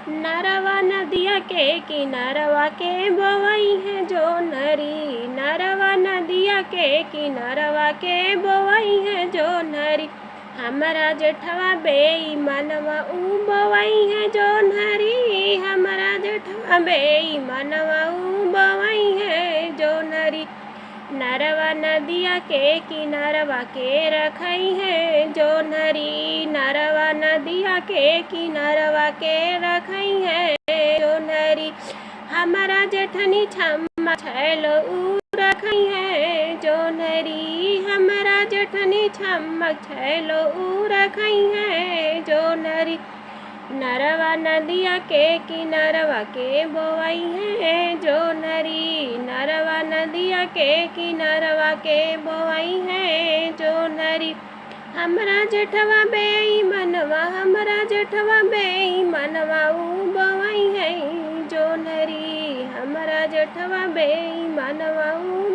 नरवा नदिया के किनारवा के बोवई है जो नरी, नरवा नदिया के किनारवा के बोवई है जो नरी। हमारा जेठवा बेईमानवा ऊ बोवई है जो नरी, हमारा जेठवा बेईमानवा ऊ बोवई है जो नरी। नरवा नदिया के किनारवा के रखई है जो नरी, नरवा नदिया के किनारवा के रखई है जो नरी। हमारा जेठनी छम्मा छैलो ऊ रखई है जो नरी, हमारा जेठनी छम्मा छैलो ऊ रखई है जो नरी। नरवा नदिया के किनारवा के बोवई है जो नरी, नरवा नदिया के किनारवा के बोवई है जो नरी। हमरा जेठवा बेईमानवा, हमरा जेठवा बेईमानवा ऊ बोवई है जो नरी, हमरा जेठवा बेईमानवा ऊ